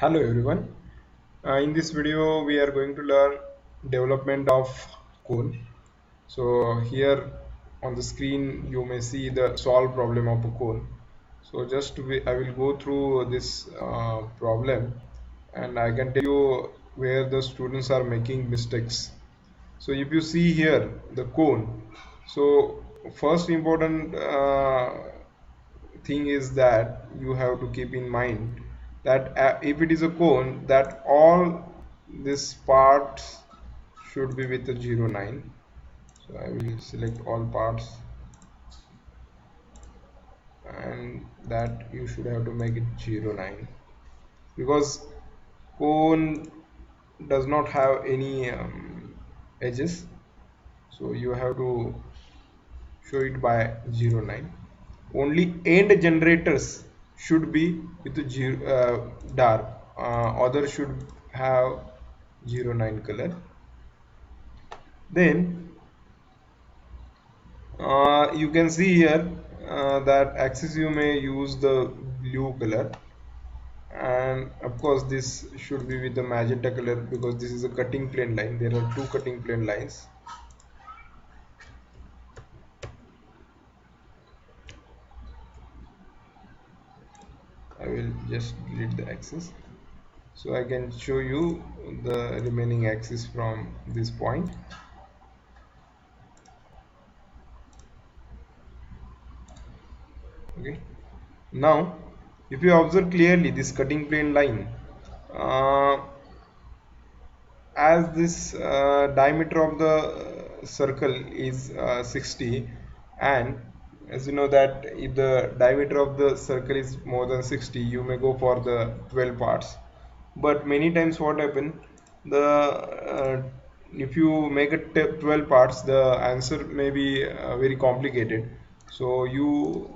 Hello everyone. In this video we are going to learn development of cone. So here on the screen you may see the solve problem of a cone. So I will go through this problem and I can tell you where the students are making mistakes. So if you see here the cone, so first important thing is that you have to keep in mind that if it is a cone, that all these parts should be with a 0,9. So I will select all parts and that you should have to make it 0,9 because cone does not have any edges, so you have to show it by 0,9. Only end generators should be with dark, other should have 0,9 color. Then you can see here that axis you may use the blue color, and of course this should be with the magenta color because this is a cutting plane line. There are two cutting plane lines. I will just delete the axis so I can show you the remaining axis from this point. Okay, now if you observe clearly this cutting plane line, uh, as this diameter of the circle is 60, and as you know that if the diameter of the circle is more than 60 you may go for the 12 parts, but many times what happen, the if you make it 12 parts the answer may be very complicated. So you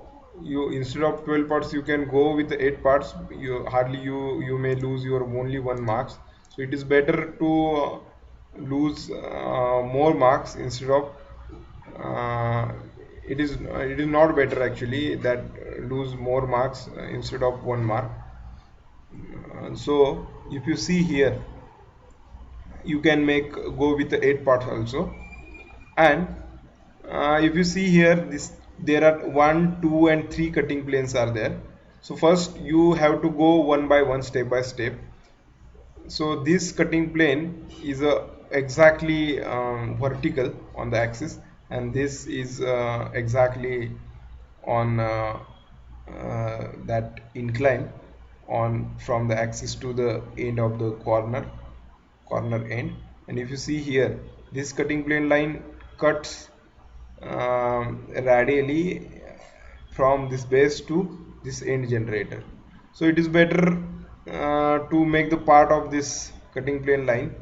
instead of 12 parts you can go with 8 parts. You may lose your only 1 marks. So it is better to lose more marks instead of uh, it is not better actually that lose more marks instead of 1 mark. So if you see here you can make go with the 8 parts also. And if you see here, this there are 1 2 and 3 cutting planes are there. So first you have to go one by one, step by step. So this cutting plane is exactly vertical on the axis, and this is exactly on that incline on from the axis to the end of the corner end. And if you see here, this cutting plane line cuts radially from this base to this end generator. So it is better to make the part of this cutting plane line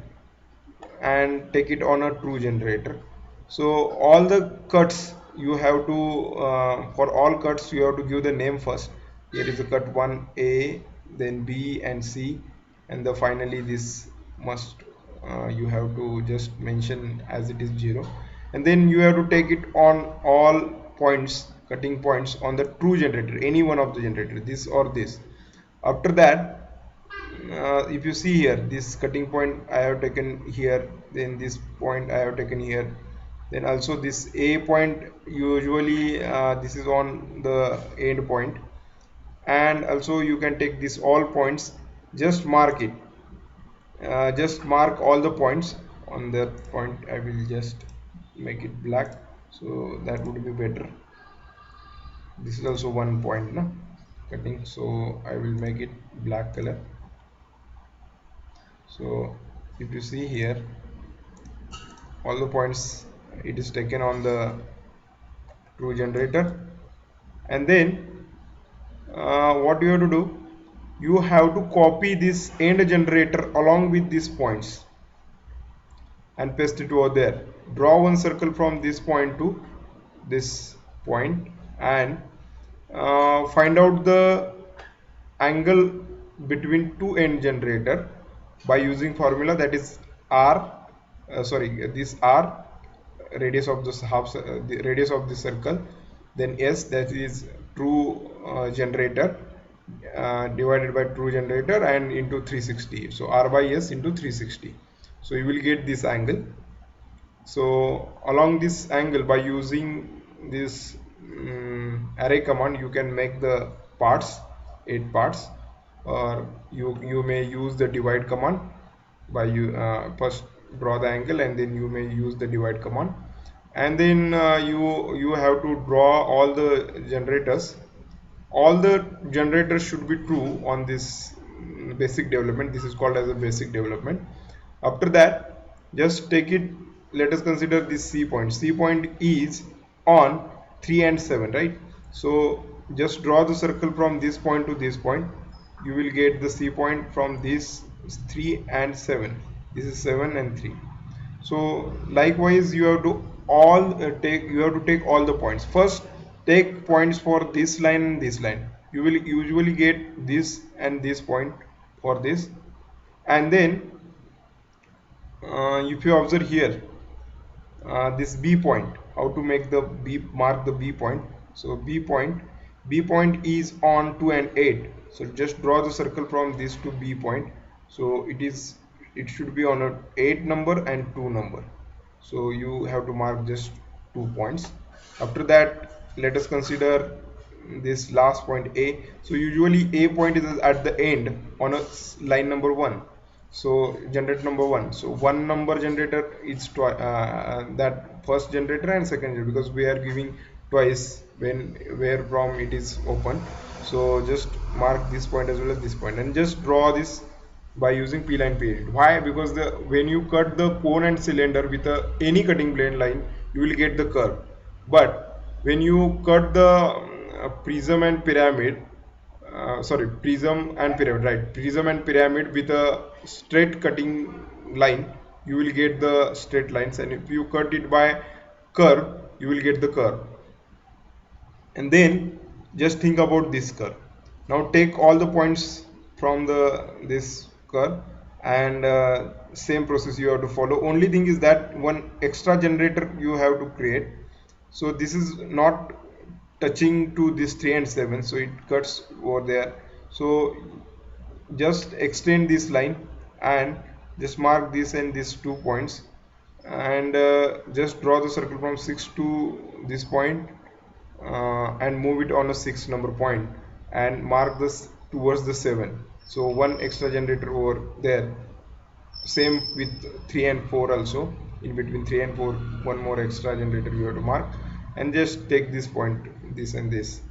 and take it on a true generator. So all the cuts you have to for all cuts you have to give the name first. Here is the cut 1A, then B and C, and the finally this must you have to just mention as it is 0, and then you have to take it on all points, cutting points on the true generator, any one of the generator, this or this. After that, if you see here, this cutting point I have taken here, then this point I have taken here, then also this A point, usually this is on the end point, and also you can take this all points, just mark it, just mark all the points. On that point I will just make it black, so that would be better. This is also one point, no cutting, so I will make it black color. So if you see here, all the points it is taken on the true generator. And then what you have to do, you have to copy this end generator along with these points and paste it over there. Draw one circle from this point to this point, and find out the angle between two end generator by using formula, that is r sorry, this r, radius of this the radius of the circle, then s, that is true generator, divided by true generator and into 360. So R by S into 360. So you will get this angle. So along this angle, by using this array command, you can make the parts, 8 parts, or you may use the divide command. By you first draw the angle and then you may use the divide command, and then you have to draw all the generators. All the generators should be true on this basic development. This is called as a basic development. After that, just take it, let us consider this C point. C point is on 3 and 7, right? So just draw the circle from this point to this point. You will get the C point from this 3 and 7. This is 7 and 3. So likewise you have to take all the points. First take points for this line and this line. You will usually get this and this point for this, and then if you observe here, this B point, how to make the B, mark the B point. So B point is on 2 and 8. So just draw the circle from this to B point. So it should be on a 8 number and 2 number. So you have to mark just 2 points. After that, let us consider this last point A. So usually A point is at the end on a line number 1. So generator number 1. So one number generator is that first generator and second generator, because we are giving twice when where from it is open. So just mark this point as well as this point, and just draw this by using P line period. Why? Because when you cut the cone and cylinder with any cutting plane line, you will get the curve. But when you cut the prism and pyramid, prism and pyramid, right? Prism and pyramid with a straight cutting line, you will get the straight lines, and if you cut it by curve, you will get the curve. And then just think about this curve. Now take all the points from this curve, and same process you have to follow. Only thing is that one extra generator you have to create. So this is not touching to this 3 and 7, so it cuts over there. So just extend this line and just mark this and these 2 points, and just draw the circle from 6 to this point, and move it on a 6 number point and mark this towards the 7. So one extra generator over there. Same with 3 and 4 also. In between 3 and 4, one more extra generator you have to mark, and just take this point, this and this.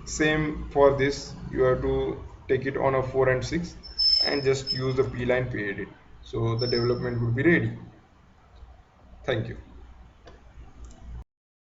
Same for this, you have to take it on a 4 and 6 and just use the P line period. So the development would be ready. Thank you.